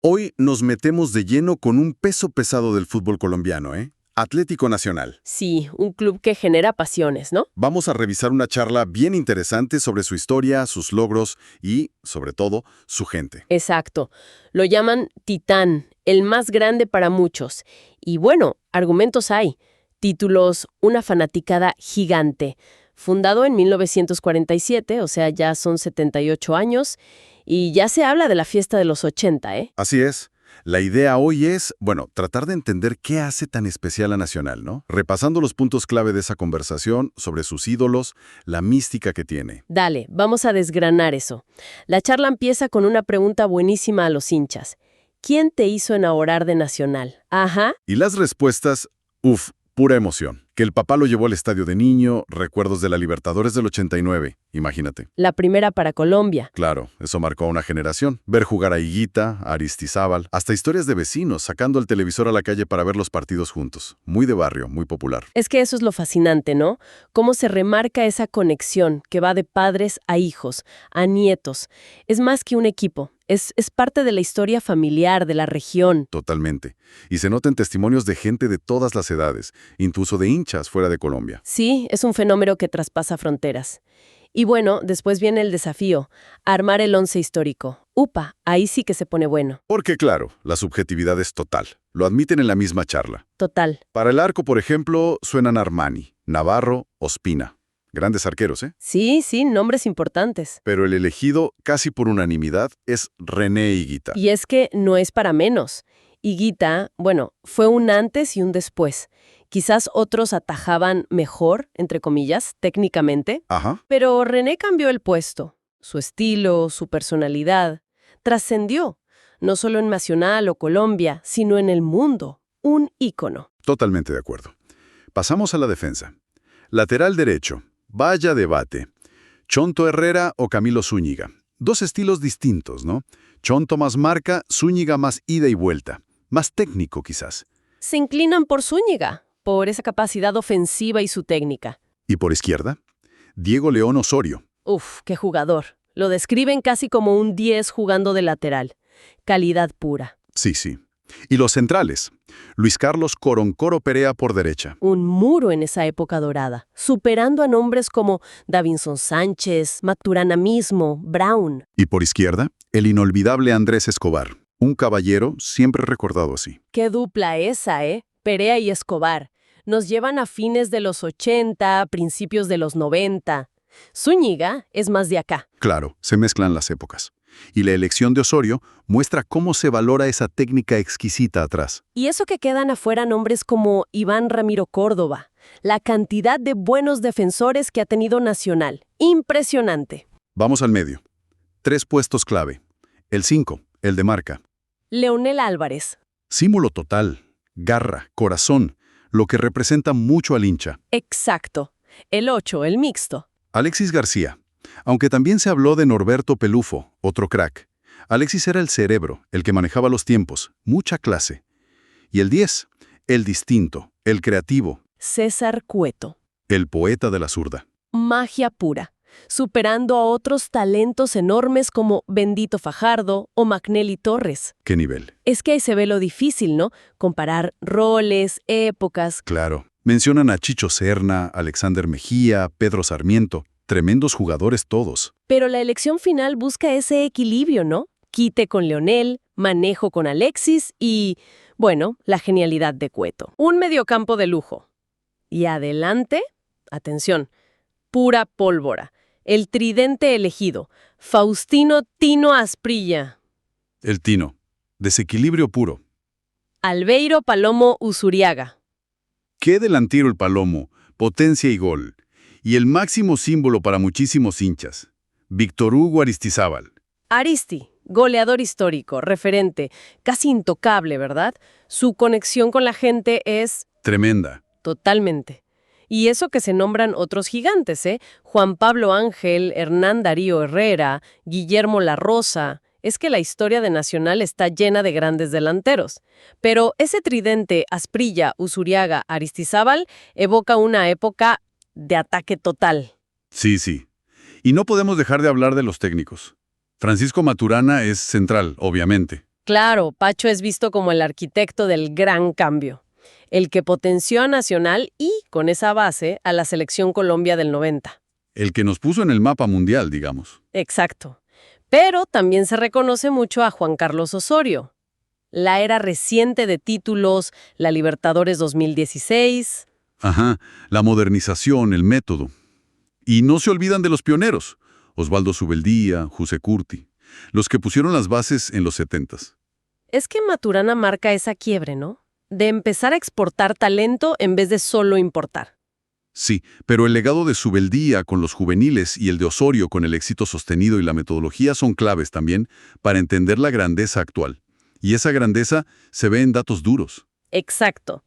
Hoy nos metemos de lleno con un peso pesado del fútbol colombiano, ¿eh? Atlético Nacional. Sí, un club que genera pasiones, ¿no? Vamos a revisar una charla bien interesante sobre su historia, sus logros y, sobre todo, su gente. Exacto. Lo llaman Titán, el más grande para muchos. Y bueno, argumentos hay. Títulos, una fanaticada gigante. Fundado en 1947, o sea, ya son 78 años, y ya se habla de la fiesta de los 80, ¿eh? Así es. La idea hoy es, tratar de entender qué hace tan especial a Nacional, ¿no? Repasando los puntos clave de esa conversación sobre sus ídolos, la mística que tiene. Dale, vamos a desgranar eso. La charla empieza con una pregunta buenísima a los hinchas. ¿Quién te hizo enamorar de Nacional? Ajá. Y las respuestas, pura emoción. Que el papá lo llevó al estadio de niño, recuerdos de la Libertadores del 89, imagínate. La primera para Colombia. Claro, eso marcó a una generación. Ver jugar a Higuita, a Aristizábal, hasta historias de vecinos sacando el televisor a la calle para ver los partidos juntos. Muy de barrio, muy popular. Es que eso es lo fascinante, ¿no? Cómo se remarca esa conexión que va de padres a hijos, a nietos. Es más que un equipo. Es parte de la historia familiar de la región. Totalmente. Y se notan testimonios de gente de todas las edades, incluso de hinchas fuera de Colombia. Sí, es un fenómeno que traspasa fronteras. Y bueno, después viene el desafío, armar el once histórico. Upa, ahí sí que se pone bueno. Porque claro, la subjetividad es total. Lo admiten en la misma charla. Total. Para el arco, por ejemplo, suenan Armani, Navarro, Ospina. Grandes arqueros, ¿eh? Sí, nombres importantes. Pero el elegido, casi por unanimidad, es René Higuita. Y es que no es para menos. Higuita, bueno, fue un antes y un después. Quizás otros atajaban mejor, entre comillas, técnicamente. Ajá. Pero René cambió el puesto. Su estilo, su personalidad, trascendió. No solo en Nacional o Colombia, sino en el mundo. Un ícono. Totalmente de acuerdo. Pasamos a la defensa. Lateral derecho. Vaya debate. Chonto Herrera o Camilo Zúñiga. Dos estilos distintos, ¿no? Chonto más marca, Zúñiga más ida y vuelta. Más técnico, quizás. Se inclinan por Zúñiga, por esa capacidad ofensiva y su técnica. ¿Y por izquierda? Diego León Osorio. Uf, qué jugador. Lo describen casi como un 10 jugando de lateral. Calidad pura. Sí. Y los centrales. Luis Carlos Coroncoro Perea por derecha. Un muro en esa época dorada, superando a nombres como Davinson Sánchez, Maturana mismo, Brown. Y por izquierda, el inolvidable Andrés Escobar. Un caballero siempre recordado así. Qué dupla esa, ¿eh? Perea y Escobar. Nos llevan a fines de los 80, principios de los 90. Zúñiga es más de acá. Claro, se mezclan las épocas. Y la elección de Osorio muestra cómo se valora esa técnica exquisita atrás. Y eso que quedan afuera nombres como Iván Ramiro Córdoba. La cantidad de buenos defensores que ha tenido Nacional. Impresionante. Vamos al medio. 3 puestos clave. El 5, el de marca. Leonel Álvarez. Símbolo total, garra, corazón, lo que representa mucho al hincha. Exacto. El 8, el mixto. Alexis García. Aunque también se habló de Norberto Pelufo, otro crack. Alexis era el cerebro, el que manejaba los tiempos, mucha clase. Y el 10, el distinto, el creativo. César Cueto. El poeta de la zurda. Magia pura, superando a otros talentos enormes como Bendito Fajardo o Magnelli Torres. ¿Qué nivel? Es que ahí se ve lo difícil, ¿no? Comparar roles, épocas. Claro. Mencionan a Chicho Serna, Alexander Mejía, Pedro Sarmiento. Tremendos jugadores todos. Pero la elección final busca ese equilibrio, ¿no? Quite con Leonel, manejo con Alexis y, bueno, la genialidad de Cueto. Un mediocampo de lujo. Y adelante, atención, pura pólvora. El tridente elegido, Faustino Tino Asprilla. El Tino. Desequilibrio puro. Albeiro Palomo Usuriaga. Qué delantero el Palomo, potencia y gol. Y el máximo símbolo para muchísimos hinchas. Víctor Hugo Aristizábal. Aristi, goleador histórico, referente, casi intocable, ¿verdad? Su conexión con la gente es... Tremenda. Totalmente. Y eso que se nombran otros gigantes, ¿eh? Juan Pablo Ángel, Hernán Darío Herrera, Guillermo La Rosa. Es que la historia de Nacional está llena de grandes delanteros. Pero ese tridente Asprilla, Usuriaga, Aristizábal evoca una época de ataque total. Sí. Y no podemos dejar de hablar de los técnicos. Francisco Maturana es central, obviamente. Claro, Pacho es visto como el arquitecto del gran cambio, el que potenció a Nacional y, con esa base, a la Selección Colombia del 90. El que nos puso en el mapa mundial, digamos. Exacto. Pero también se reconoce mucho a Juan Carlos Osorio. La era reciente de títulos, la Libertadores 2016. Ajá, la modernización, el método. Y no se olvidan de los pioneros, Osvaldo Subeldía, José Curti, los que pusieron las bases en los 70s. Es que Maturana marca esa quiebre, ¿no? De empezar a exportar talento en vez de solo importar. Sí, pero el legado de Subeldía con los juveniles y el de Osorio con el éxito sostenido y la metodología son claves también para entender la grandeza actual. Y esa grandeza se ve en datos duros. Exacto.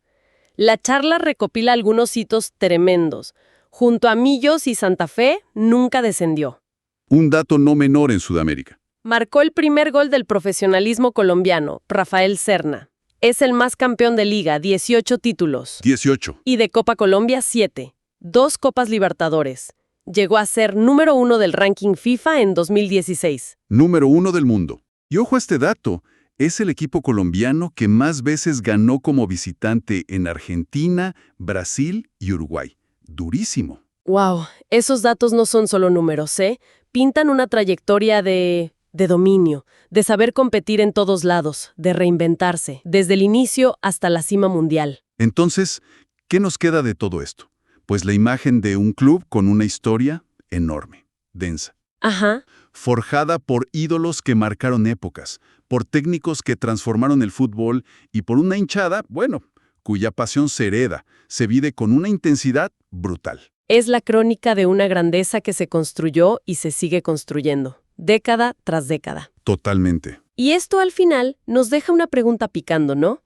La charla recopila algunos hitos tremendos. Junto a Millos y Santa Fe, nunca descendió. Un dato no menor en Sudamérica. Marcó el primer gol del profesionalismo colombiano, Rafael Serna. Es el más campeón de Liga, 18 títulos. 18. Y de Copa Colombia, 7. 2 Copas Libertadores. Llegó a ser número 1 del ranking FIFA en 2016. Número 1 del mundo. Y ojo a este dato, es el equipo colombiano que más veces ganó como visitante en Argentina, Brasil y Uruguay. Durísimo. Wow, esos datos no son solo números, ¿eh? Pintan una trayectoria de dominio, de saber competir en todos lados, de reinventarse, desde el inicio hasta la cima mundial. Entonces, ¿qué nos queda de todo esto? Pues la imagen de un club con una historia enorme, densa. Ajá. Forjada por ídolos que marcaron épocas, por técnicos que transformaron el fútbol y por una hinchada, bueno, cuya pasión se hereda, se vive con una intensidad brutal. Es la crónica de una grandeza que se construyó y se sigue construyendo, década tras década. Totalmente. Y esto al final nos deja una pregunta picando, ¿no?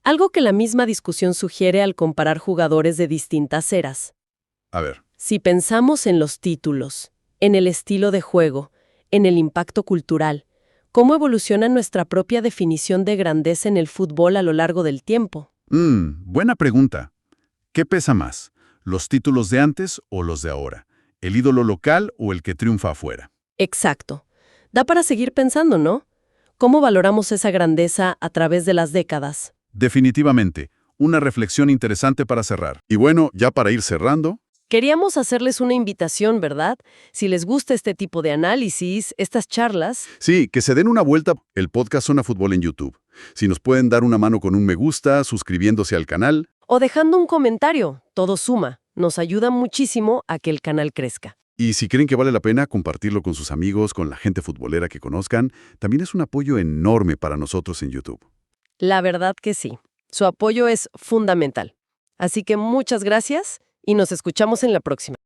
Algo que la misma discusión sugiere al comparar jugadores de distintas eras. A ver. Si pensamos en los títulos, en el estilo de juego, en el impacto cultural, ¿cómo evoluciona nuestra propia definición de grandeza en el fútbol a lo largo del tiempo? Buena pregunta. ¿Qué pesa más? ¿Los títulos de antes o los de ahora? ¿El ídolo local o el que triunfa afuera? Exacto. Da para seguir pensando, ¿no? ¿Cómo valoramos esa grandeza a través de las décadas? Definitivamente, una reflexión interesante para cerrar. Y bueno, ya para ir cerrando. Queríamos hacerles una invitación, ¿verdad? Si les gusta este tipo de análisis, estas charlas. Sí, que se den una vuelta el podcast Zona Fútbol en YouTube. Si nos pueden dar una mano con un me gusta, suscribiéndose al canal. O dejando un comentario, todo suma. Nos ayuda muchísimo a que el canal crezca. Y si creen que vale la pena compartirlo con sus amigos, con la gente futbolera que conozcan, también es un apoyo enorme para nosotros en YouTube. La verdad que sí. Su apoyo es fundamental. Así que muchas gracias y nos escuchamos en la próxima.